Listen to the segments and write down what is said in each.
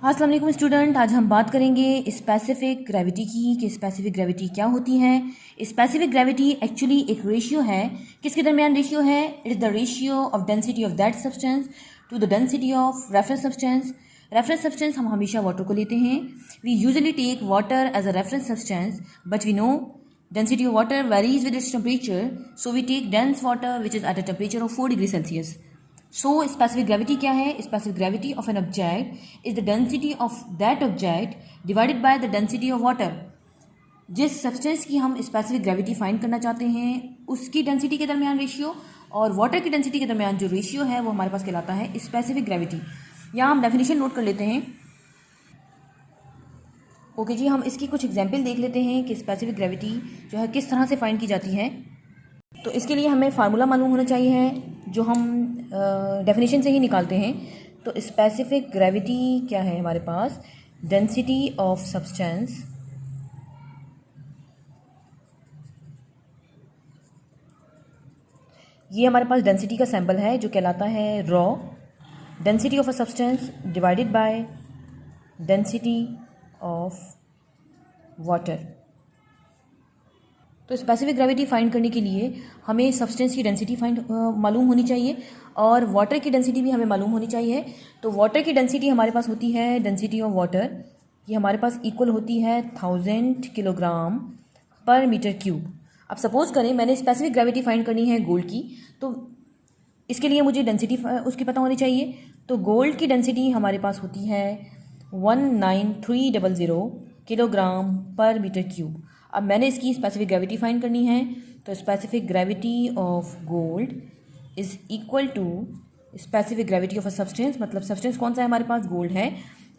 अस्सलाम वालेकुम स्टूडेंट, आज हम बात करेंगे स्पेसिफिक ग्रेविटी की कि स्पेसिफिक ग्रेविटी क्या होती है। स्पेसिफिक ग्रेविटी एक्चुअली एक रेशियो है। किसके दरमियान रेशियो है? It is the ratio of density of that substance to the density of reference substance. Reference substance हम हमेशा वाटर को लेते हैं। We usually take water as a reference substance, but we know density of water varies with its temperature, so we take dense water which is at a temperature of 4 degrees Celsius. So specific gravity क्या है? Specific gravity of an object is the density of that object divided by the density of water. जिस substance की हम specific gravity find करना चाहते हैं उसकी density के दरमियान रेशियो और वाटर की डेंसिटी के दरमियान जो रेशियो है वो हमारे पास कहलाता है स्पेसिफिक ग्रेविटी। यहाँ हम डेफिनेशन नोट कर लेते हैं। ओके जी, हम इसकी कुछ एग्जाम्पल देख लेते हैं कि स्पेसिफिक ग्रेविटी जो है किस तरह से फाइंड की जाती है। तो इसके लिए हमें फार्मूला मालूम होना चाहिए है जो हम डेफिनेशन से ही निकालते हैं। तो स्पेसिफिक ग्रेविटी क्या है हमारे पास? डेंसिटी ऑफ सब्सटेंस ये हमारे पास डेंसिटी का सैम्पल है जो कहलाता है raw. Density of a substance divided by density of water. तो स्पेसिफिक ग्रेविटी फाइंड करने के लिए हमें सब्सटेंस की डेंसिटी मालूम होनी चाहिए और वाटर की डेंसिटी भी हमें मालूम होनी चाहिए। तो वाटर की डेंसिटी हमारे पास होती है डेंसिटी ऑफ वाटर, ये हमारे पास इक्वल होती है 1000 किलोग्राम पर मीटर क्यूब। अब सपोज करें मैंने स्पेसिफिक ग्रेविटी फाइंड करनी है गोल्ड की, तो इसके लिए मुझे डेंसिटी उसकी पता होनी चाहिए। तो गोल्ड की डेंसिटी हमारे पास होती है 19300 किलोग्राम पर मीटर क्यूब। अब मैंने इसकी स्पेसिफिक ग्रेविटी फाइंड करनी है, तो specific gravity of gold is equal to specific gravity of a substance, मतलब सब्सटेंस कौन सा है हमारे पास? गोल्ड है।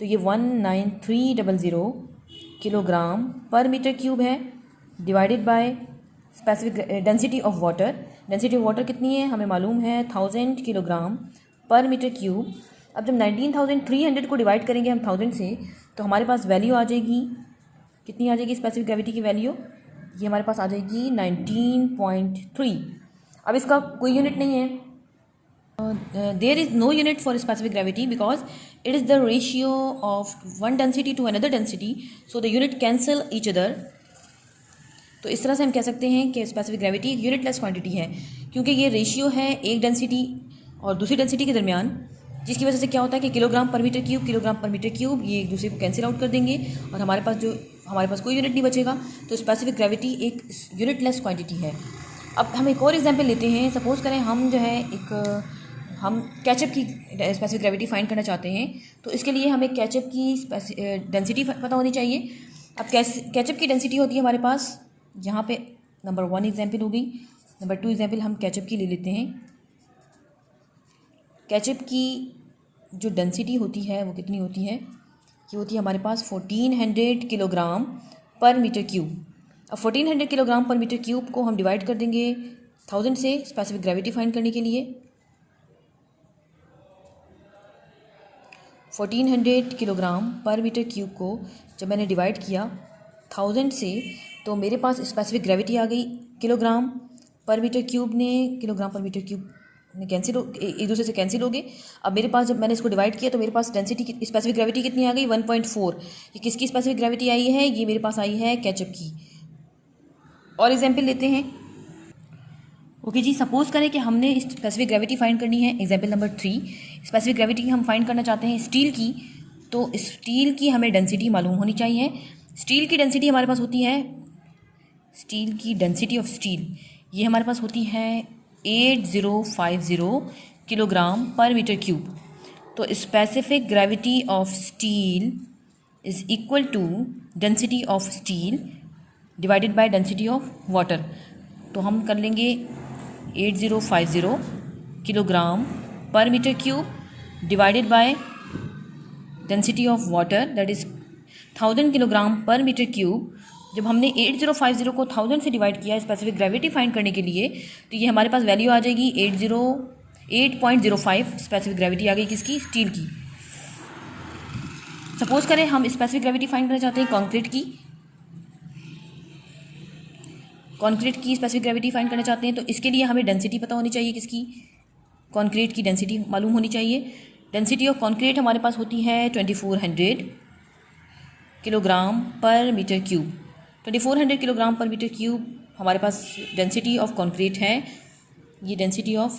तो ये 19300 किलोग्राम पर मीटर क्यूब है divided by specific density of water. Density of water कितनी है हमें मालूम है 1000 किलोग्राम पर मीटर क्यूब। अब जब 19,300 को डिवाइड करेंगे हम 1000 से तो हमारे पास वैल्यू आ जाएगी, कितनी आ जाएगी स्पेसिफिक ग्रेविटी की वैल्यू? ये हमारे पास आ जाएगी 19.3। अब इसका कोई यूनिट नहीं है, there is no unit for specific gravity because it is the ratio of one density to another density, so the unit cancel each other. तो इस तरह से हम कह सकते हैं कि स्पेसिफिक ग्रेविटी एक यूनिटलेस क्वांटिटी है क्योंकि ये रेशियो है एक डेंसिटी और दूसरी डेंसिटी के दरमियान, जिसकी वजह से क्या होता है कि किलोग्राम पर मीटर क्यूब ये एक दूसरे को कैंसिल आउट कर देंगे और हमारे पास कोई यूनिट नहीं बचेगा। तो स्पेसिफिक ग्रेविटी एक यूनिटलेस क्वांटिटी है। अब हम एक और एग्जांपल लेते हैं। सपोज करें हम जो है हम केचप की स्पेसिफिक ग्रेविटी फाइंड करना चाहते हैं, तो इसके लिए हमें केचप की डेंसिटी पता होनी चाहिए। अब केचप की डेंसिटी होती है हमारे पास, यहाँ पे नंबर 1 एग्जाम्पल हो गई। नंबर 2 एग्जाम्पल हम केचप की ले लेते हैं। केचप की जो डेंसिटी होती है वो कितनी होती है? ये होती है हमारे पास 1400 किलोग्राम पर मीटर क्यूब। अब 1400 किलोग्राम पर मीटर क्यूब को हम डिवाइड कर देंगे 1000 से स्पेसिफिक ग्रेविटी फाइंड करने के लिए। 1400 किलोग्राम पर मीटर क्यूब को जब मैंने डिवाइड किया 1000 से तो मेरे पास स्पेसिफिक ग्रेविटी आ गई किलोग्राम पर मीटर क्यूब ने कैंसिल एक दूसरे से कैंसिल हो गए। अब मेरे पास जब मैंने इसको डिवाइड किया तो मेरे पास डेंसिटी स्पेसिफिक ग्रेविटी कितनी आ गई? 1.4। ये किसकी स्पेसिफिक ग्रेविटी आई है? ये मेरे पास आई है केचप की। और एग्जाम्पल लेते हैं। ओके जी, सपोज करें कि हमने स्पेसिफिक ग्रेविटी फाइंड करनी है। एग्जाम्पल नंबर 3, स्पेसिफिक ग्रेविटी हम फाइंड करना चाहते हैं स्टील की। तो स्टील की हमें डेंसिटी मालूम होनी चाहिए। स्टील की डेंसिटी हमारे पास होती है, स्टील की डेंसिटी ऑफ स्टील ये हमारे पास होती है 8050 किलोग्राम पर मीटर क्यूब। तो specific gravity of steel is equal to density of steel divided by density of water. तो हम कर लेंगे 8050 kilogram per metre cube divided by density of water that is 1000 kilogram per metre cube. जब हमने 8050 को 1000 से divide किया specific gravity find करने के लिए, तो ये हमारे पास वैल्यू आ जाएगी 8.05 स्पेसिफिक ग्रेविटी आ गई किसकी? स्टील की। सपोज करें हम स्पेसिफिक ग्रेविटी फाइंड करना चाहते हैं कंक्रीट की स्पेसिफिक ग्रेविटी फाइंड करना चाहते हैं, तो इसके लिए हमें डेंसिटी पता होनी चाहिए किसकी? कंक्रीट की डेंसिटी मालूम होनी चाहिए। डेंसिटी ऑफ कॉन्क्रीट हमारे पास होती है 2400 kilogram per metre cube. 2400 kilogram per metre cube हमारे पास डेंसिटी ऑफ कॉन्क्रीट है। ये डेंसिटी ऑफ,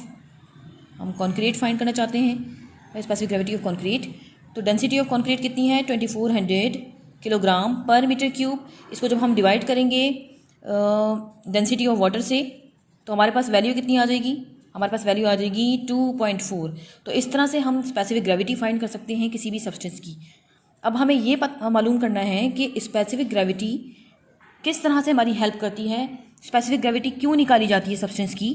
हम कॉन्क्रीट फाइंड करना चाहते हैं, स्पेसिफिक ग्रेविटी ऑफ कॉन्क्रीट। तो डेंसिटी ऑफ कॉन्क्रीट कितनी है 2400 किलोग्राम पर मीटर क्यूब। इसको जब हम डिवाइड करेंगे डेंसिटी ऑफ वाटर से तो हमारे पास वैल्यू कितनी आ जाएगी, हमारे पास वैल्यू आ जाएगी 2.4। तो इस तरह से हम स्पेसिफिक ग्रेविटी फाइंड कर सकते हैं किसी भी सब्सटेंस की। अब हमें ये मालूम करना है कि स्पेसिफिक ग्रेविटी किस तरह से हमारी हेल्प करती है, स्पेसिफिक ग्रेविटी क्यों निकाली जाती है सब्सटेंस की।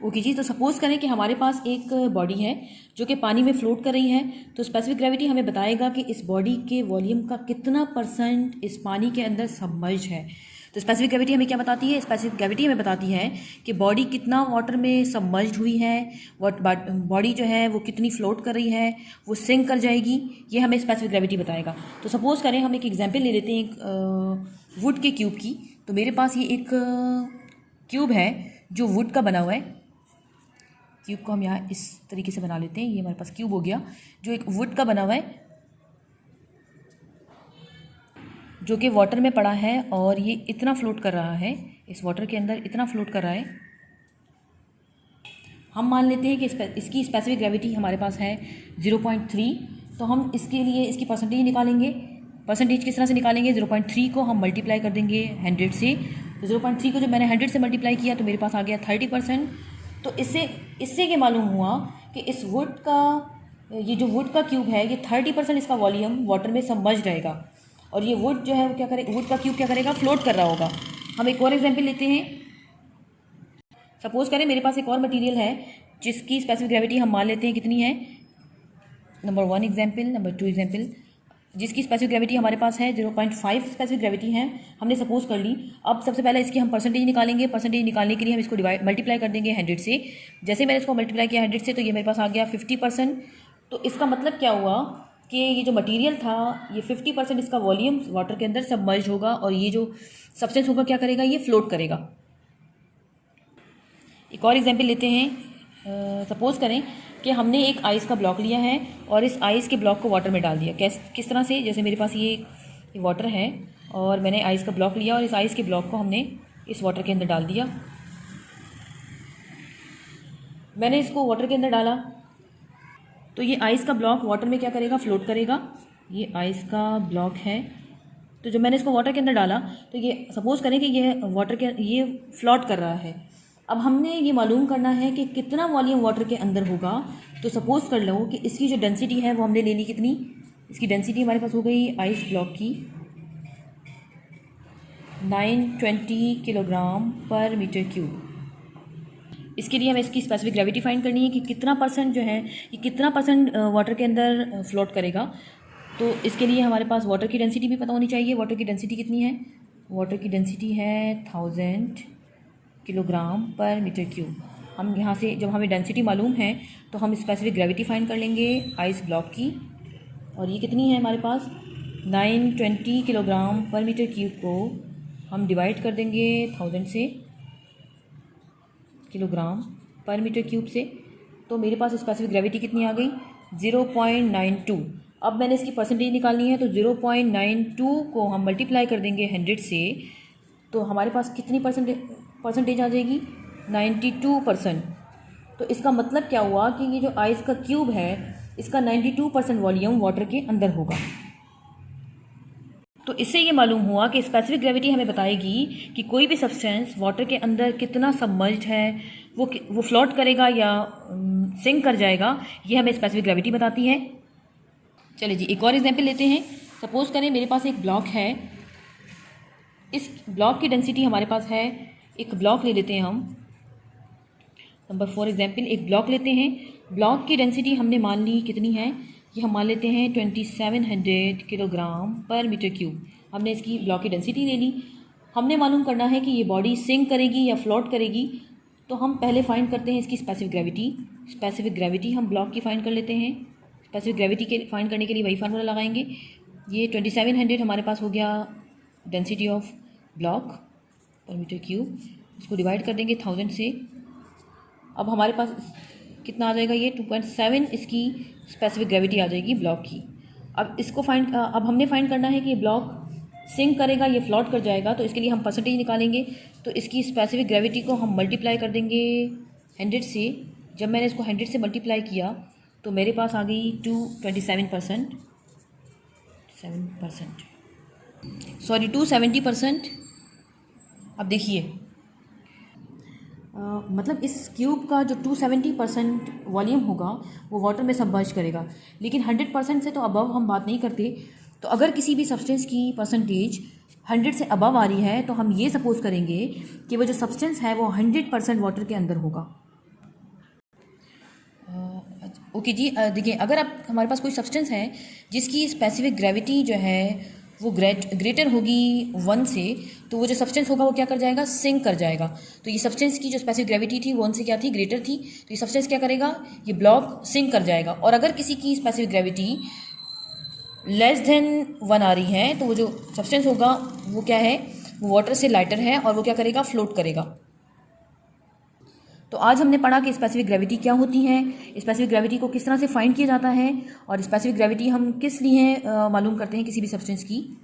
ओके जी, तो सपोज़ करें कि हमारे पास एक बॉडी है जो कि पानी में फ्लोट कर रही है। तो स्पेसिफिक ग्रेविटी हमें बताएगा कि इस बॉडी के वॉल्यूम का कितना % इस पानी के अंदर सबमर्ज है। तो स्पेसिफिक ग्रेविटी हमें क्या बताती है, स्पेसिफिक ग्रेविटी हमें बताती है कि बॉडी कितना वाटर में सबमर्ज हुई है, बॉडी जो है वो कितनी फ्लोट कर रही है, वो सिंक कर जाएगी, ये हमें स्पेसिफिक ग्रेविटी बताएगा। तो सपोज़ करें हम एक एग्जांपल ले लेते हैं एक वुड के क्यूब की। तो मेरे पास ये एक क्यूब है जो वुड का बना हुआ है। क्यूब को हम यहाँ इस तरीके से बना लेते हैं, ये हमारे पास क्यूब हो गया जो एक वुड का बना हुआ है, जो कि वाटर में पड़ा है और ये इतना फ्लोट कर रहा है, इस वाटर के अंदर इतना फ्लोट कर रहा है। हम मान लेते हैं कि इसकी स्पेसिफिक ग्रेविटी हमारे पास है 0.3। तो हम इसके लिए इसकी परसेंटेज निकालेंगे। परसेंटेज किस तरह से निकालेंगे, 0.3 को हम मल्टीप्लाई कर देंगे 100 से। तो 0.3 को जब मैंने 100 से मल्टीप्लाई किया तो मेरे पास आ गया 30%। तो इससे ये मालूम हुआ कि इस वुड का, ये जो वुड का क्यूब है, ये 30% इसका वॉल्यूम वाटर में सबमर्ज रहेगा। और ये वुड जो है वो क्या करेगा, वुड का क्यूब क्या करेगा, फ्लोट कर रहा होगा। हम एक और एग्जांपल लेते हैं। सपोज करें मेरे पास एक और मटेरियल है जिसकी स्पेसिफिक ग्रेविटी हम मान लेते हैं कितनी है, नंबर 1 एग्जांपल, नंबर 2 एग्जांपल, जिसकी स्पेसिफिक ग्रेविटी हमारे पास है 0.5 स्पेसिफिक ग्रेविटी है, हमने सपोज कर ली। अब सबसे पहले इसकी हम परसेंटेज निकालेंगे। परसेंटेज निकालने के लिए हम इसको मल्टीप्लाई कर देंगे 100 से। जैसे मैंने इसको मल्टीप्लाई किया 100 से तो ये मेरे पास आ गया 50%। तो इसका मतलब क्या हुआ कि ये जो मटेरियल था ये 50% इसका वॉल्यूम वाटर के अंदर सबमर्ज होगा और ये जो सब्सटेंस होगा क्या करेगा, ये फ्लोट करेगा। एक और एग्जांपल लेते हैं। सपोज़ करें कि हमने एक आइस का ब्लॉक लिया है और इस आइस के ब्लॉक को वाटर में डाल दिया। किस तरह से, जैसे मेरे पास ये वाटर है और मैंने आइस का ब्लॉक लिया और इस आइस के ब्लॉक को हमने इस वाटर के अंदर डाल दिया। मैंने इसको वाटर के अंदर डाला तो ये आइस का ब्लॉक वाटर में क्या करेगा, फ्लोट करेगा। ये आइस का ब्लॉक है, तो जब मैंने इसको वाटर के अंदर डाला तो ये सपोज़ करें कि ये फ्लोट कर रहा है। अब हमने ये मालूम करना है कि कितना वॉल्यूम वाटर के अंदर होगा। तो सपोज़ कर लो कि इसकी जो डेंसिटी है वो हमने ले ली कितनी, इसकी डेंसिटी हमारे पास हो गई आइस ब्लॉक की 920 किलोग्राम पर मीटर क्यूब। इसके लिए हमें इसकी स्पेसिफिक ग्रेविटी फाइंड करनी है कि कितना % जो है, ये कितना % वाटर के अंदर फ्लोट करेगा। तो इसके लिए हमारे पास वाटर की डेंसिटी भी पता होनी चाहिए। वाटर की डेंसिटी कितनी है, वाटर की डेंसिटी है 1000 किलोग्राम पर मीटर क्यूब। हम यहाँ से जब हमें डेंसिटी मालूम है तो हम स्पेसिफिक ग्रेविटी फाइंड कर लेंगे आइस ब्लॉक की, और ये कितनी है हमारे पास 920 किलोग्राम पर मीटर क्यूब को हम डिवाइड कर देंगे 1000 से, किलोग्राम पर मीटर क्यूब से। तो मेरे पास स्पेसिफिक ग्रेविटी कितनी आ गई 0.92। अब मैंने इसकी परसेंटेज निकालनी है तो 0.92 को हम मल्टीप्लाई कर देंगे 100 से, तो हमारे पास कितनी परसेंटेज आ जाएगी 92%। तो इसका मतलब क्या हुआ कि ये जो आइस का क्यूब है इसका 92% वॉल्यूम वाटर के अंदर होगा। तो इससे ये मालूम हुआ कि स्पेसिफिक ग्रेविटी हमें बताएगी कि कोई भी सब्सटेंस वाटर के अंदर कितना सबमर्ज्ड है, वो फ्लोट करेगा या सिंक कर जाएगा, ये हमें स्पेसिफिक ग्रेविटी बताती है। चलिए जी एक और एग्जांपल लेते हैं। सपोज़ करें मेरे पास एक ब्लॉक है, इस ब्लॉक की डेंसिटी हमारे पास है, एक ब्लॉक ले लेते हैं हम, नंबर 4 एग्जांपल, एक ब्लॉक लेते हैं। ब्लॉक की डेंसिटी हमने मान ली कितनी है, ये हम मान लेते हैं 2700 किलोग्राम पर मीटर क्यूब। हमने इसकी ब्लॉक की डेंसिटी ले ली। हमने मालूम करना है कि ये बॉडी सिंक करेगी या फ्लोट करेगी। तो हम पहले फाइंड करते हैं इसकी स्पेसिफिक ग्रेविटी। स्पेसिफिक ग्रेविटी हम ब्लॉक की फाइंड कर लेते हैं। स्पेसिफिक ग्रेविटी के फाइंड करने के लिए वही फार्मूला लगाएंगे। ये 2700 हमारे पास हो गया डेंसिटी ऑफ ब्लॉक पर मीटर क्यूब, इसको डिवाइड कर देंगे 1000 से। अब हमारे पास कितना आ जाएगा ये 2.7 इसकी स्पेसिफिक ग्रेविटी आ जाएगी ब्लॉक की। अब हमने फाइंड करना है कि ये ब्लॉक सिंक करेगा, ये फ्लोट कर जाएगा, तो इसके लिए हम परसेंटेज निकालेंगे। तो इसकी स्पेसिफिक ग्रेविटी को हम मल्टीप्लाई कर देंगे 100 से। जब मैंने इसको 100 से मल्टीप्लाई किया तो मेरे पास आ गई 227%, 270%। अब देखिए मतलब इस क्यूब का जो 270% वॉल्यूम होगा वो वाटर में सबमर्ज करेगा, लेकिन 100% से तो अबव हम बात नहीं करते। तो अगर किसी भी सब्सटेंस की परसेंटेज 100 से अबव आ रही है तो हम ये सपोज करेंगे कि वो जो सब्सटेंस है वो 100% वाटर के अंदर होगा। ओके जी, देखिए अगर आप हमारे पास कोई सब्सटेंस है जिसकी स्पेसिफिक ग्रेविटी जो है वो ग्रेटर होगी 1 से, तो वो जो सब्सटेंस होगा वो क्या कर जाएगा, सिंक कर जाएगा। तो ये सब्सटेंस की जो स्पेसिफिक ग्रेविटी थी वो 1 से क्या थी, ग्रेटर थी, तो ये सब्सटेंस क्या करेगा, ये ब्लॉक सिंक कर जाएगा। और अगर किसी की स्पेसिफिक ग्रेविटी लेस देन 1 आ रही है तो वो जो सब्सटेंस होगा वो क्या है, वो वाटर से लाइटर है और वो क्या करेगा, फ्लोट करेगा। तो आज हमने पढ़ा कि स्पेसिफिक ग्रेविटी क्या होती है, स्पेसिफिक ग्रेविटी को किस तरह से फाइंड किया जाता है और स्पेसिफिक ग्रेविटी हम किस लिए मालूम करते हैं किसी भी सब्सटेंस की।